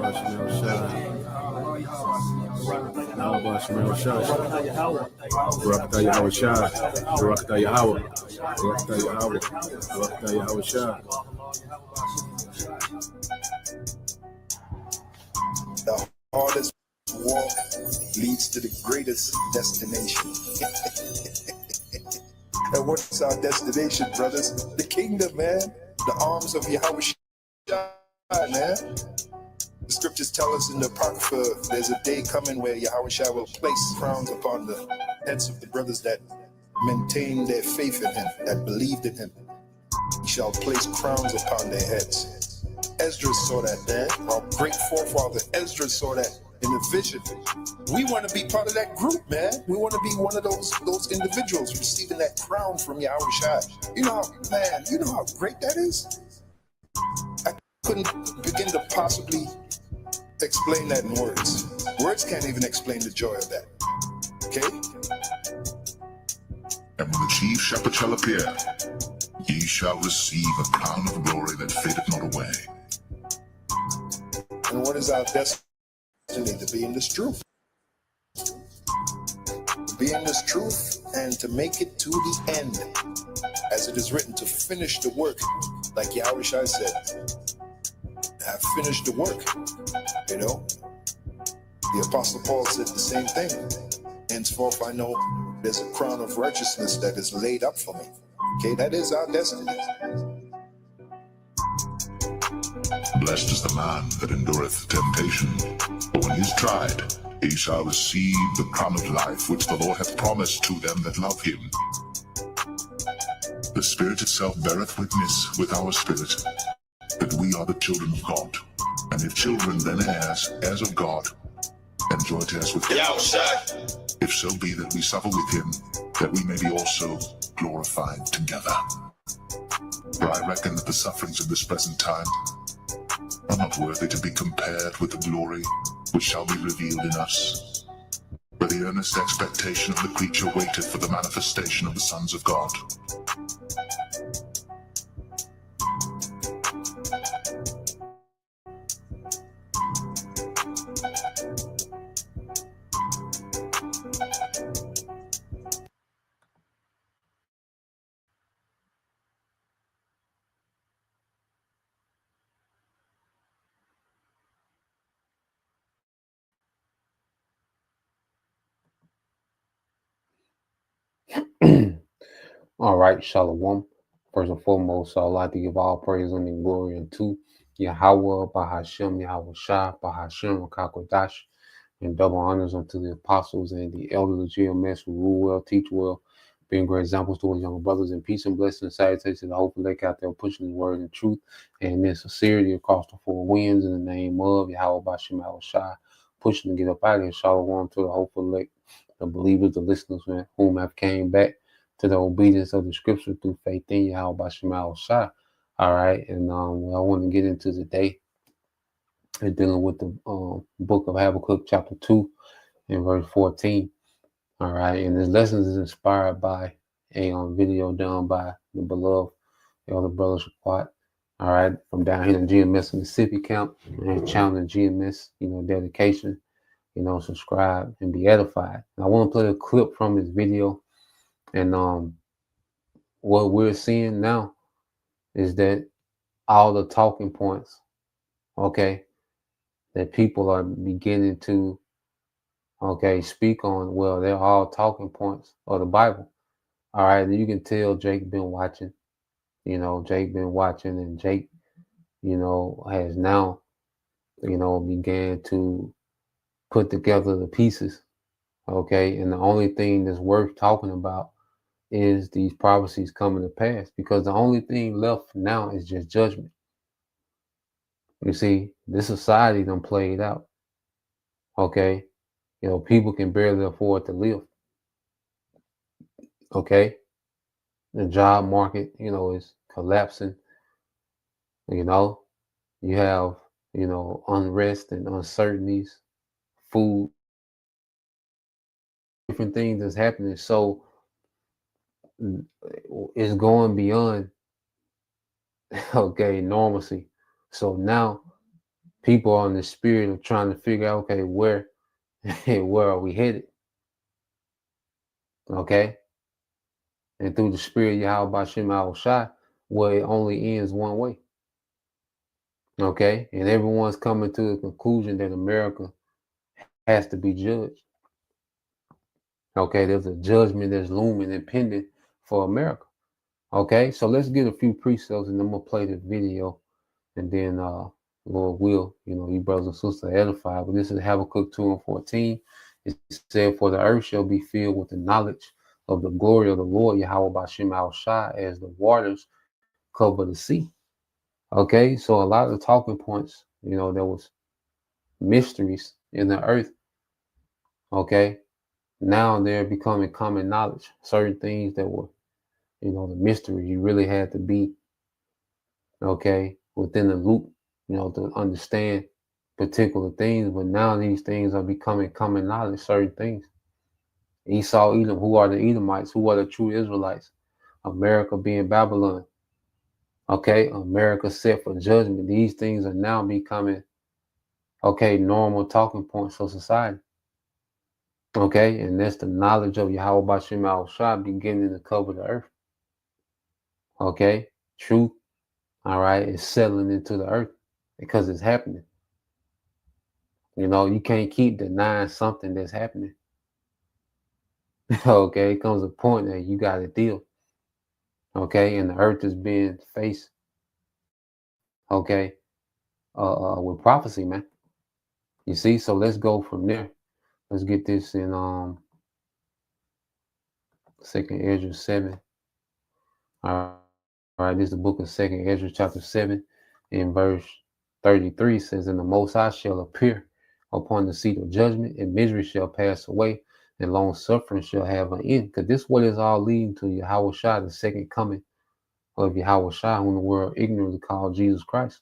The hardest walk leads to the greatest destination. And what's our destination, brothers? The kingdom, man. The arms of Yahweh Shai, man. The scriptures tell us in the Apocrypha, there's a day coming where Yahweh Shai will place crowns upon the heads of the brothers that maintained their faith in him, that believed in him. He shall place crowns upon their heads. Ezra saw that, man. Our great forefather Ezra saw that in a vision. We want to be part of that group, man. We want to be one of those individuals receiving that crown from Yahweh Shai. You know how great that is? I couldn't begin to possibly explain that in words. Words can't even explain the joy of that. Okay? And when the chief shepherd shall appear, ye shall receive a crown of glory that fadeth not away. And what is our destiny? To be in this truth. To be in this truth and to make it to the end. As it is written, to finish the work. Like Yahweh Shai said, I've finished the work. You know? The Apostle Paul said the same thing. Henceforth I know there's a crown of righteousness that is laid up for me. Okay, that is our destiny. Blessed is the man that endureth temptation, for when he is tried, he shall receive the crown of life which the Lord hath promised to them that love him. The Spirit itself beareth witness with our spirit that we are the children of God, and if children, then heirs of God, and joint heirs with him, if so be that we suffer with him, that we may be also glorified together. For I reckon that the sufferings of this present time are not worthy to be compared with the glory which shall be revealed in us. For the earnest expectation of the creature waiteth for the manifestation of the sons of God. All right, Shalom. First and foremost, I'd like to give all praise and glory unto Yahweh, Bahashem, Yahweh Shai, Bahashem, Kakodash, and double honors unto the apostles and the elders of GMS who rule well, teach well, being great examples to our younger brothers, in peace and blessing and salutations to the hopeful lake out there pushing the word and truth and in sincerity across the four winds in the name of Yahweh, Bahashem, Yahweh Shai, pushing to get up out of here. Shalom to the hopeful lake, the believers, the listeners whom have came back to the obedience of the scripture through faith in Yahweh Bahashem Yahweh Shai. All right, and what I want to get into today is dealing with the book of Habakkuk, chapter 2, and verse 14. All right, and this lesson is inspired by a video done by the beloved elder brother Shaquat. All right, from down here in GMS Mississippi camp, and challenging GMS, dedication, subscribe and be edified. And I want to play a clip from this video. And what we're seeing now is that all the talking points, okay, that people are beginning to, speak on, well, they're all talking points of the Bible. All right, you can tell Jake been watching, Jake been watching, and Jake, has now, began to put together the pieces, okay, and the only thing that's worth talking about is these prophecies coming to pass, because the only thing left now is just judgment. You see, this society done played out. Okay, people can barely afford to live. Okay, the job market, is collapsing. You have, unrest and uncertainties, food, different things that's happening. So it's going beyond, normalcy. So now people are in the spirit of trying to figure out, okay, where are we headed? Okay. And through the spirit, Yahweh Bashem Al Shai, where it only ends one way. Okay. And everyone's coming to the conclusion that America has to be judged. Okay. There's a judgment that's looming and pending for America. Okay. So let's get a few precepts and I'm going to play the video. And then, Lord will, you brothers and sisters edify. But this is Habakkuk 2:14. It said, for the earth shall be filled with the knowledge of the glory of the Lord, Yahweh Bashem Al Shai, as the waters cover the sea. Okay, so a lot of the talking points, there was mysteries in the earth. Okay, now they're becoming common knowledge. Certain things that were, the mystery, you really had to be, okay, within the loop, to understand particular things. But now these things are becoming common knowledge, certain things. Esau, Edom, who are the Edomites? Who are the true Israelites? America being Babylon. Okay, America set for judgment. These things are now becoming, okay, normal talking points for society. Okay, and that's the knowledge of Yahweh Bashem Al Shai beginning to cover the earth. Okay, truth, all right, is settling into the earth because it's happening. You can't keep denying something that's happening. Okay, it comes a point that you got to deal. Okay, and the earth is being faced, okay, with prophecy, man. You see, so let's go from there. Let's get this in 2nd Ezra 7. All right, this is the book of 2nd Ezra chapter 7 in verse 33 says, and the Most High shall appear upon the seat of judgment, and misery shall pass away, and long suffering shall have an end. Because this is what is all leading to Yahweh Shai, the second coming of Yahweh Shai, whom the world ignorantly called Jesus Christ.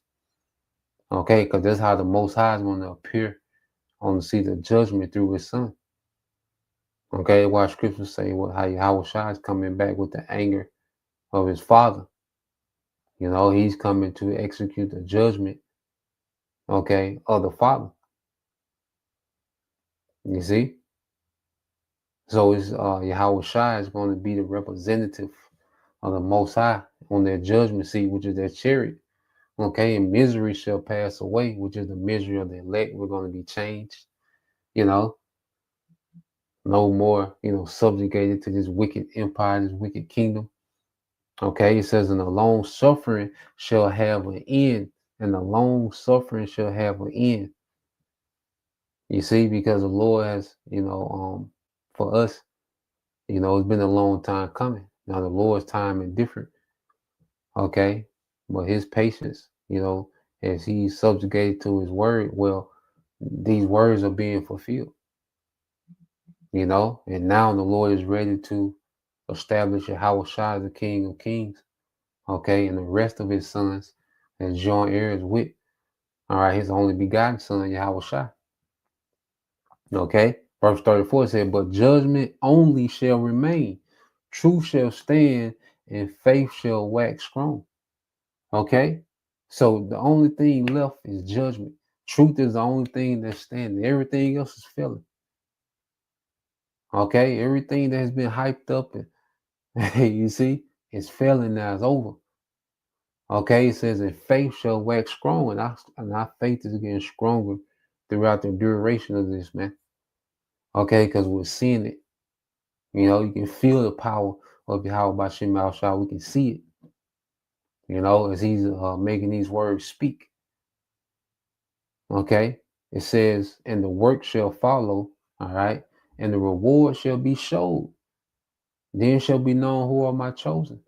Okay, because that's how the Most High is going to appear on the seat of judgment through his son. Okay, why scriptures say how Yahweh Shai is coming back with the anger of his father. He's coming to execute the judgment, okay, of the Father. You see? So it's Yahweh Shai is going to be the representative of the Most High on their judgment seat, which is their chariot. Okay, and misery shall pass away, which is the misery of the elect. We're going to be changed, no more, subjugated to this wicked empire, this wicked kingdom. Okay, it says, and the long suffering shall have an end, and the long suffering shall have an end. You see, because the Lord has, for us, it's been a long time coming. Now the Lord's time is different. Okay, but his patience, as he's subjugated to his word, well, these words are being fulfilled. And now the Lord is ready to establish Yahweh Shai, the King of Kings. Okay, and the rest of his sons as joint heirs with, all right, his only begotten son, Yahweh Shai. Okay, verse 34 said, but judgment only shall remain, truth shall stand, and faith shall wax strong. Okay, so the only thing left is judgment. Truth is the only thing that's standing. Everything else is failing. Okay, everything that has been hyped up and you see, it's failing now. It's over. Okay, it says, and faith shall wax strong, and our faith is getting stronger throughout the duration of this, man. Okay, because we're seeing it. You can feel the power of Yahweh Bashem Al Shai. We can see it, as he's making these words speak. Okay, it says, and the work shall follow, all right, and the reward shall be showed. Then shall be known who are my chosen.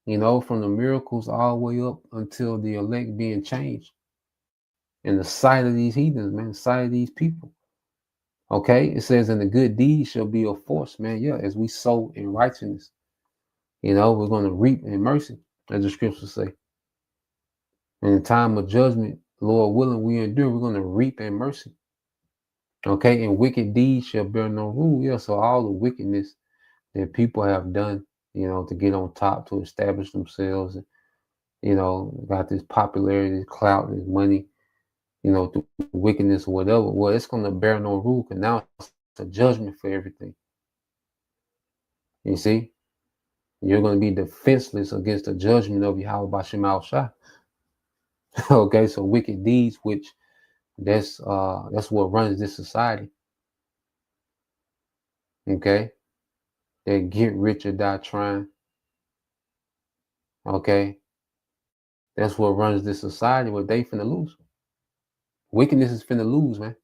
From the miracles all the way up until the elect being changed. In the sight of these heathens, man, the sight of these people. Okay, it says, and the good deeds shall be a force, man. Yeah, as we sow in righteousness, we're going to reap in mercy, as the scriptures say. In the time of judgment, Lord willing, we endure, we're going to reap in mercy. Okay, and wicked deeds shall bear no rule. Yeah, so all the wickedness that people have done, to get on top, to establish themselves, got this popularity, this clout, this money, you know, through wickedness or whatever, well, it's going to bear no rule, because now it's a judgment for everything. You see? You're going to be defenseless against the judgment of Yahweh Bashim Al-Shah. Okay, so wicked deeds, which that's what runs this society. Okay, they get rich or die trying. Okay, that's what runs this society. What they finna lose. Wickedness is finna lose, man.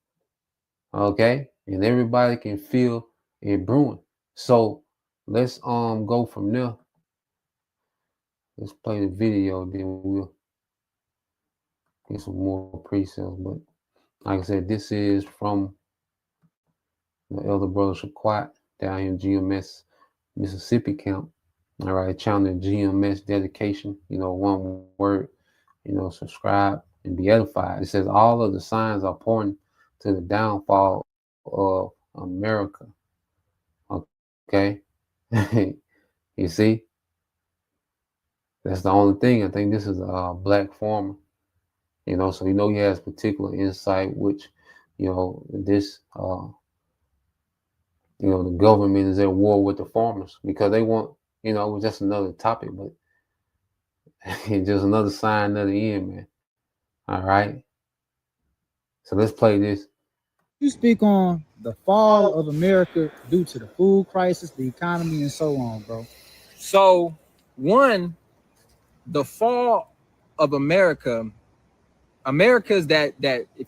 Okay, and everybody can feel it brewing. So let's go from there. Let's play the video, then we'll get some more pre-sales. But like I said, this is from the elder brother Shaquat down here in GMS, Mississippi camp. All right, channeling GMS dedication, you know, one word, you know, subscribe and be edified. It says all of the signs are pointing to the downfall of America. Okay. You see? That's the only thing. I think this is a black farmer, you know, so you know he has particular insight, which, you know, this you know, the government is at war with the farmers because they want, you know, it was just another topic, but just another sign of the end, man. All right. So let's play this. You speak on the fall of America due to the food crisis, the economy, and so on, bro. So, one, the fall of America is that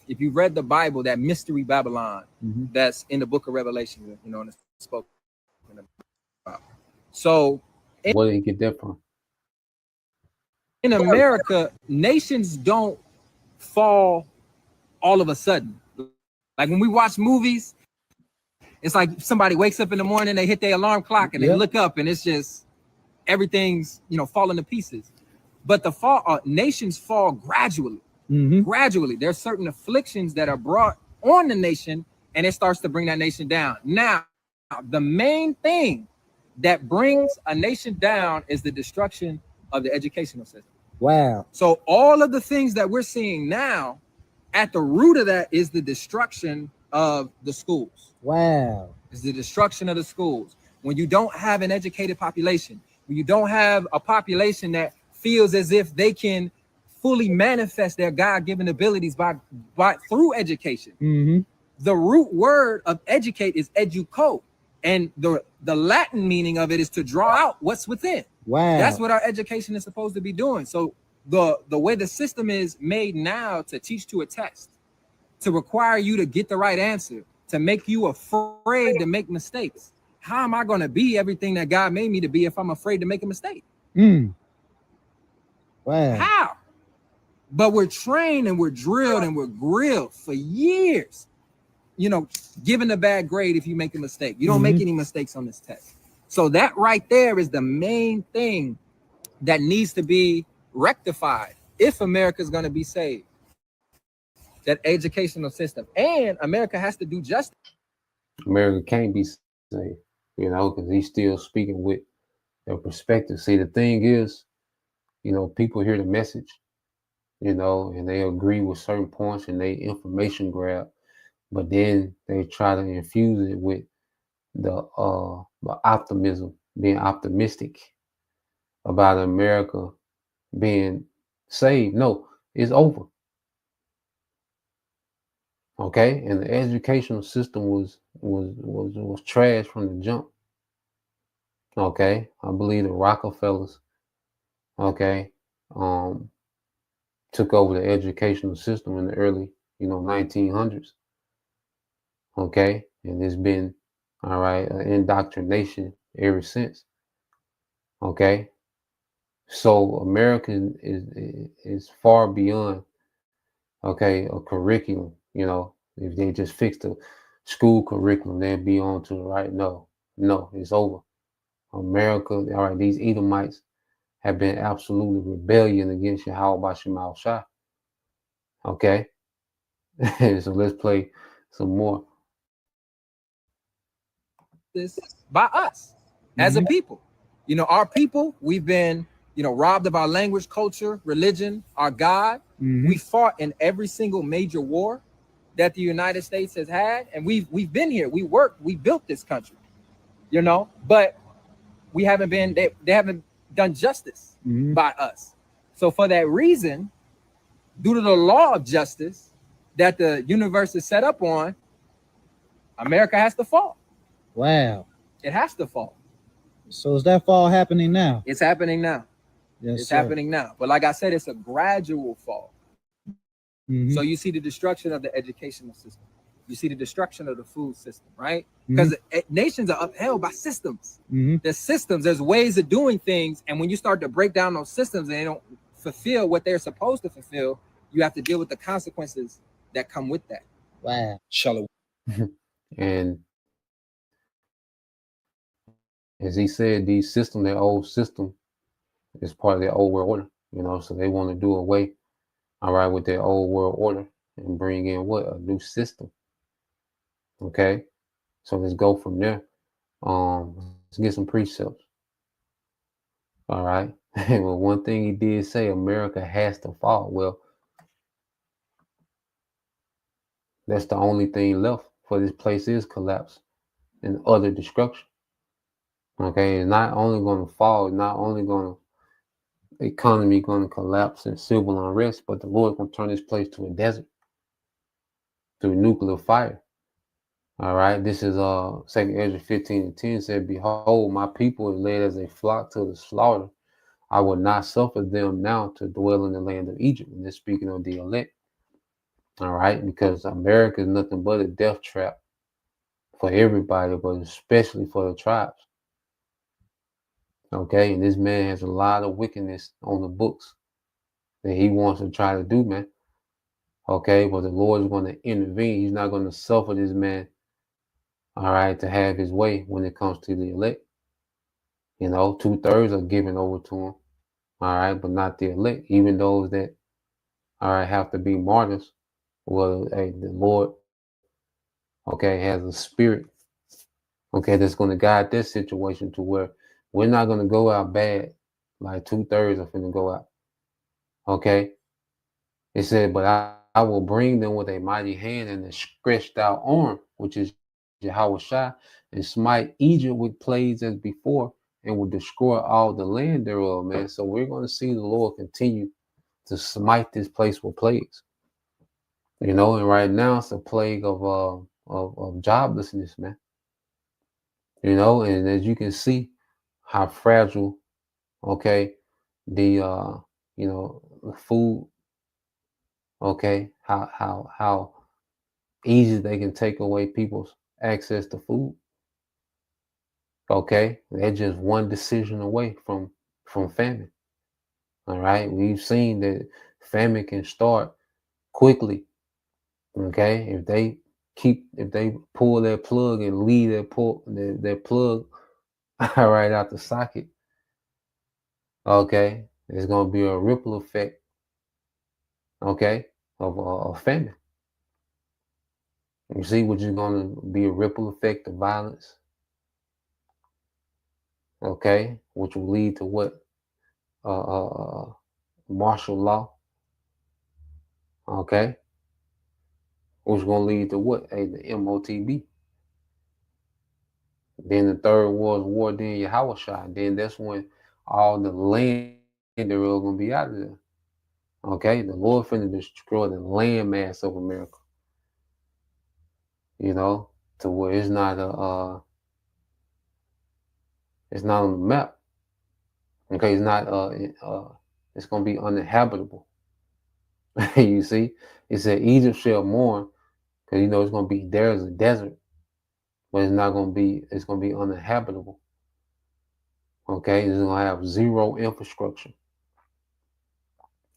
if you read the Bible, that mystery Babylon that's in the book of Revelation, you know, and it's spoken about. So, where did he get that from? In America, nations don't fall all of a sudden. Like when we watch movies, it's like somebody wakes up in the morning, they hit their alarm clock, and they look up, and it's just everything's, you know, falling to pieces. But the fall, nations fall gradually. Gradually, there's certain afflictions that are brought on the nation, and it starts to bring that nation down. Now, the main thing that brings a nation down is the destruction of the educational system. Wow. So all of the things that we're seeing now, at the root of that is the destruction of the schools. Wow. It's the destruction of the schools. When you don't have an educated population, when you don't have a population that feels as if they can fully manifest their God-given abilities by through education. The root word of educate is educo, and the Latin meaning of it is to draw out what's within. Wow. That's what our education is supposed to be doing. So the way the system is made now to teach to a test, to require you to get the right answer, to make you afraid to make mistakes. How am I going to be everything that God made me to be if I'm afraid to make a mistake? Wow. How? But we're trained and we're drilled and we're grilled for years, you know, giving a bad grade if you make a mistake. You don't make any mistakes on this test. So that right there is the main thing that needs to be rectified if America is going to be saved. That educational system, and America has to do justice. America can't be saved, you know, because he's still speaking with their perspective. See, the thing is, you know, people hear the message, you know, and they agree with certain points and they information grab, but then they try to infuse it with the optimism, being optimistic about America being saved. No, it's over. Okay, and the educational system was trash from the jump. Okay, I believe the Rockefellers, okay, took over the educational system in the early, you know, 1900s. Okay, and it's been, all right, indoctrination ever since. Okay, so America is far beyond, okay, a curriculum. You know, if they just fix the school curriculum, they'd be on to the right. No, it's over. America, all right, these Edomites have been absolutely rebellion against Yahweh Bashim Al-Shah. Okay, so let's play some more. This by us as a people, you know, our people, we've been, robbed of our language, culture, religion, our God. We fought in every single major war that the United States has had, and we've been here. We worked, we built this country, but we haven't been. They haven't done justice by us. So for that reason, due to the law of justice that the universe is set up on, America has to fall. Wow. It has to fall. So is that fall happening now? It's happening now. Yes, It's sir. happening now. But like I said, it's a gradual fall. So you see the destruction of the educational system. You see the destruction of the food system, right? Because nations are upheld by systems. There's systems, there's ways of doing things. And when you start to break down those systems and they don't fulfill what they're supposed to fulfill, you have to deal with the consequences that come with that. Wow. And as he said, these systems, their old system, is part of their old world order, so they want to do away, all right, with their old world order and bring in what? A new system. Okay, so let's go from there. Let's get some precepts. All right. Well, one thing he did say, America has to fall. Well, that's the only thing left for this place is collapse and utter destruction. Okay, it's not only going to fall, not only going to economy going to collapse and civil unrest, but the Lord going to turn this place to a desert through nuclear fire. All right, this is 2 Ezra 15:10 said, "Behold, my people is led as a flock to the slaughter. I will not suffer them now to dwell in the land of Egypt." And this speaking of the elect. All right, because America is nothing but a death trap for everybody, but especially for the tribes. Okay, and this man has a lot of wickedness on the books that he wants to try to do, man. Okay, but the Lord is going to intervene. He's not going to suffer this man, all right, to have his way when it comes to the elect. 2/3 are given over to him, all right, but not the elect. Even those that, all right, have to be martyrs. Well, hey, the Lord, okay, has a spirit, okay, that's going to guide this situation to where we're not going to go out bad, like 2/3 are going to go out. Okay, it said, "But I will bring them with a mighty hand and a stretched out arm, which is Yahushua, and smite Egypt with plagues as before, and will destroy all the land thereof," man. So we're going to see the Lord continue to smite this place with plagues. And right now it's a plague of joblessness, man. And as you can see how fragile, okay, the the food, okay, how easy they can take away people's access to food. Okay, they're just one decision away from famine. All right, we've seen that famine can start quickly. Okay, if they pull their plug and leave their plug all right out the socket, okay, there's gonna be a ripple effect, okay, of famine. You see, which is gonna be a ripple effect of violence, okay, which will lead to what? Martial law, okay, which is gonna lead to what? Hey, the MOTB. Then the third world war, then Yahushua. Then that's when all the land they're all gonna be out of there. Okay, the Lord finna destroy the land mass of America. To where it's not it's not on the map. Okay, it's not it's gonna be uninhabitable. You see, it said Egypt shall mourn, because it's gonna be there's a desert, but it's gonna be uninhabitable. Okay, it's gonna have zero infrastructure.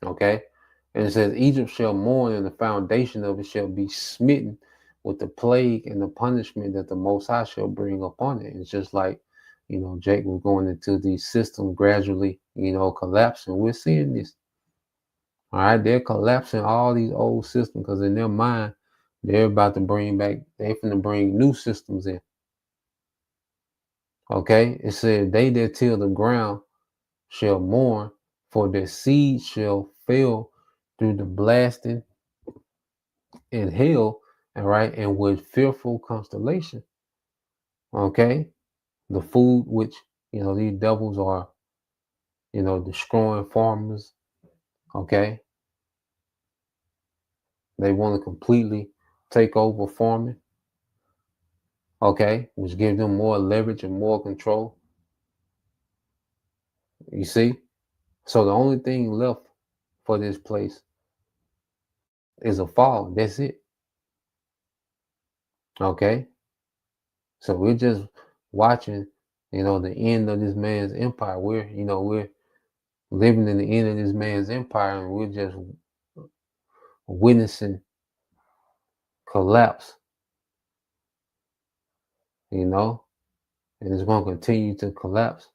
Okay, and it says Egypt shall mourn, and the foundation of it shall be smitten with the plague and the punishment that the Most High shall bring upon it. It's just like, Jake was going into the system gradually, collapsing. We're seeing this. All right, they're collapsing all these old systems because in their mind, they're about to bring new systems in. Okay, it said they that till the ground shall mourn, for their seed shall fail through the blasting and hell, all right, and with fearful constellation. Okay, the food which these devils are destroying farmers. Okay, they want to completely take over farming. Okay, which gives them more leverage and more control. You see, so the only thing left for this place is a fall. That's it. Okay, so we're just watching, the end of this man's empire. We're living in the end of this man's empire, and we're just witnessing collapse. And it's going to continue to collapse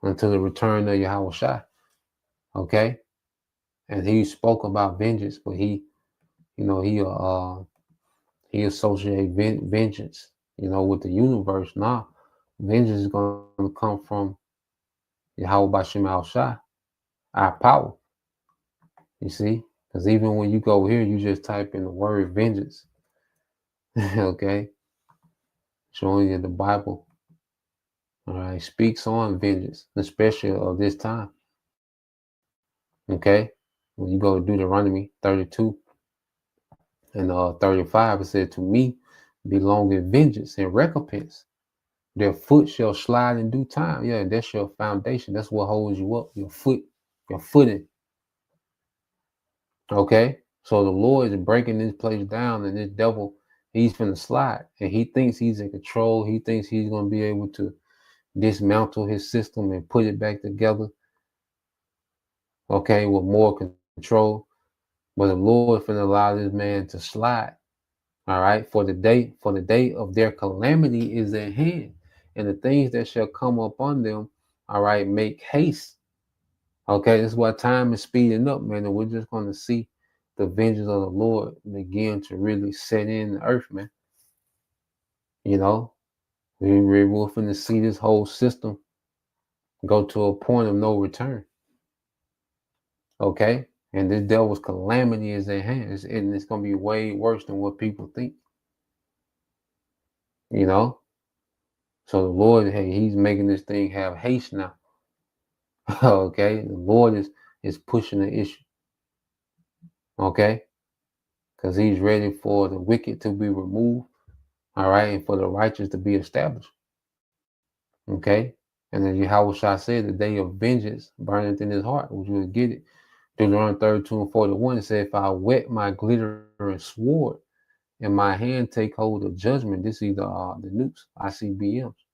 until the return of Yahweh Shai. Okay, and he spoke about vengeance, but he associate vengeance, with the universe. Now, vengeance is going to come from Yahweh Bashem Al Shai, our power. You see, because even when you go here, you just type in the word vengeance. Okay, showing you the Bible. All right, speaks on vengeance, especially of this time. Okay, when you go to Deuteronomy 32 and 35, it said, "To me belongeth vengeance and recompense. Their foot shall slide in due time." Yeah, that's your foundation. That's what holds you up. Your footing. Okay, so the Lord is breaking this place down, and this devil, he's finna slide, and he thinks he's in control. He thinks he's gonna be able to dismantle his system and put it back together. Okay, with more control. But the Lord finna allow this man to slide. All right, for the day of their calamity is at hand, and the things that shall come upon them, all right, make haste. Okay, this is why time is speeding up, man, and we're just going to see the vengeance of the Lord begin to really set in the earth, man. We're going to see this whole system go to a point of no return. Okay, and this devil's calamity is at hand, and it's going to be way worse than what people think. So the Lord, hey, he's making this thing have haste now. Okay, the Lord is pushing the issue. Okay, because he's ready for the wicked to be removed. All right, and for the righteous to be established. Okay, and then Yahweh Shai said, "The day of vengeance burneth in his heart," which we'll get it. Deuteronomy 32 and 41, it said, "If I wet my glittering sword, and my hand take hold of judgment," this is the nukes, ICBMs.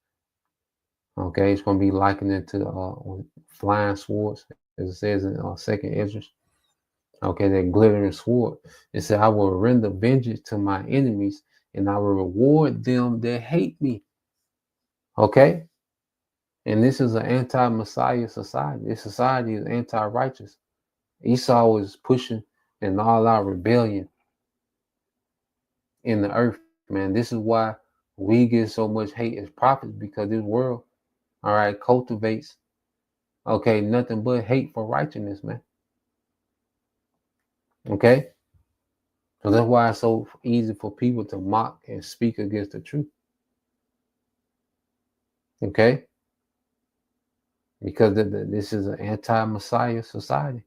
Okay, it's going to be likened it to flying swords, as it says in Second Ezra. Okay, that glittering sword. It said, "I will render vengeance to my enemies, and I will reward them that hate me." Okay, and this is an anti-Messiah society. This society is anti-righteous. Esau is pushing an all-out rebellion in the earth, man. This is why we get so much hate as prophets, because this world, all right, cultivates, okay, nothing but hate for righteousness, man. Okay, so that's why it's so easy for people to mock and speak against the truth. Okay, because this is an anti-Messiah society.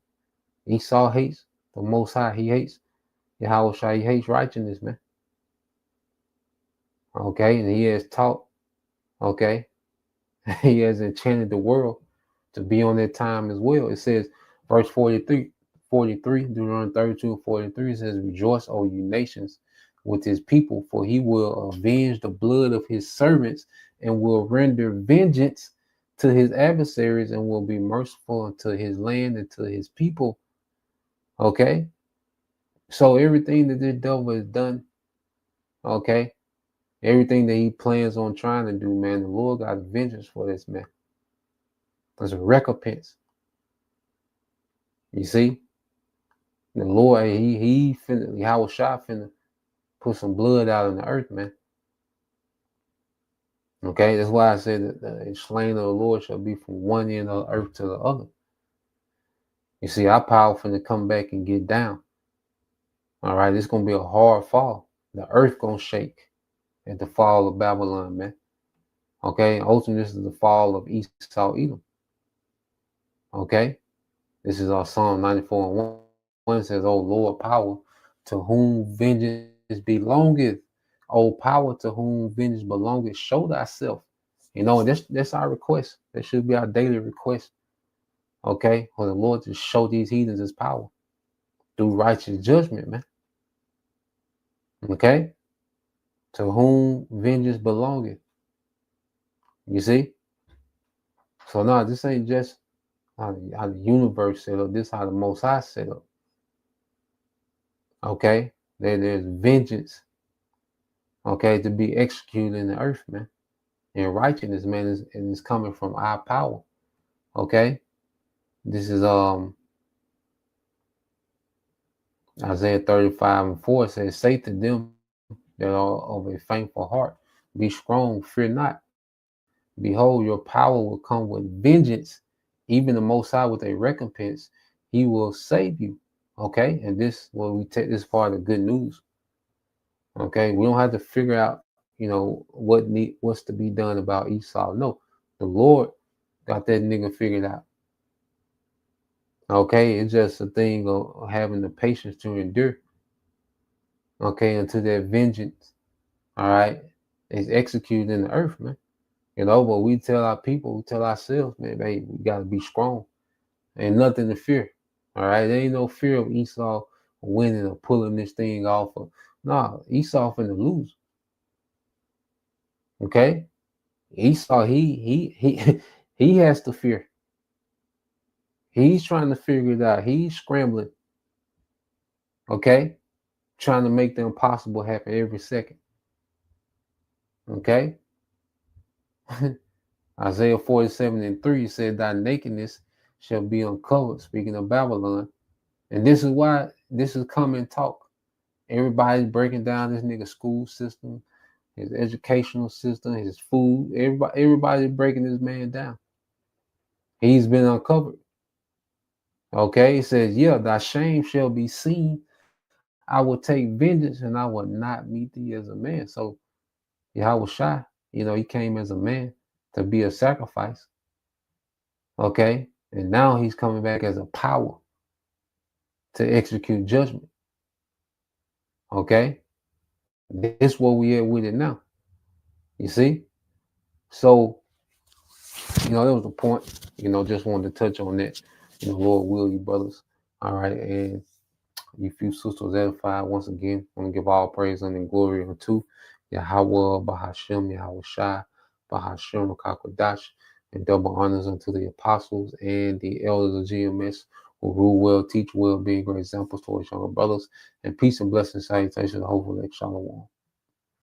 Esau hates the Most High. He hates Yahweh Shai. He hates righteousness, man. Okay, and he has taught, okay, he has enchanted the world to be on that time as well. It says, verse 43, Deuteronomy 32 and 43, says, "Rejoice, O you nations, with his people, for he will avenge the blood of his servants and will render vengeance to his adversaries and will be merciful unto his land and to his people." Okay, so everything that this devil has done, okay, everything that he plans on trying to do, man, the Lord got vengeance for this, man. There's a recompense. You see, the Lord, he finna, Yahweh Shai finna put some blood out in the earth, man. Okay, that's why I said that the slain of the Lord shall be from one end of the earth to the other. You see, our power finna come back and get down. All right, it's gonna be a hard fall. The earth gonna shake at the fall of Babylon, man. Okay, ultimately, this is the fall of Esau, Edom. Okay, this is our Psalm 94 and 1 says, "O Lord, power to whom vengeance belongeth. O power to whom vengeance belongeth, show thyself." You know, that's our request. That should be our daily request. Okay, for the Lord to show these heathens his power through righteous judgment, man. Okay, to whom vengeance belongeth. You see? So now this ain't just how the universe set up. This is how the Most High set up. Okay, there's vengeance. Okay, to be executed in the earth, man. And righteousness, man, is coming from our power. Okay, this is Isaiah 35 and 4 says, "Say to them that are of a faithful heart, be strong, fear not. Behold, your power will come with vengeance, even the Most High with a recompense. He will save you." Okay, and this when we take this part of good news. Okay, we don't have to figure out, you know, what's to be done about Esau. No, the Lord got that nigga figured out. Okay, it's just a thing of having the patience to endure. Okay, until that vengeance, all right, is executed in the earth, man. You know, but we tell our people, we tell ourselves, man, hey, we gotta be strong. Ain't nothing to fear. All right, there ain't no fear of Esau winning or pulling this thing off. Nah, Esau finna lose. Okay, Esau, he he has to fear. He's trying to figure it out. He's scrambling. Okay, trying to make the impossible happen every second. Okay. Isaiah 47 and 3 said, "Thy nakedness shall be uncovered," speaking of Babylon. And this is why this is common talk. Everybody's breaking down this nigga school system, his educational system, his food. Everybody's breaking this man down. He's been uncovered. Okay, it says, "Yeah, thy shame shall be seen. I will take vengeance and I will not meet thee as a man." So Yahweh Shai, you know, he came as a man to be a sacrifice. Okay, and now he's coming back as a power to execute judgment. Okay, this is where we at with it now. You see? So, you know, that was the point. You know, just wanted to touch on that. You know, Lord will, you brothers. All right, and you few sisters edified. Once again, I want to give all praise and glory unto Yahweh, Bahashem, Yahweh Shai, Bahashem, Kakodash, and double honors unto the apostles and the elders of GMS who rule well, teach well, being great examples to our younger brothers. And peace and blessings, salutations, hopefully, shalom.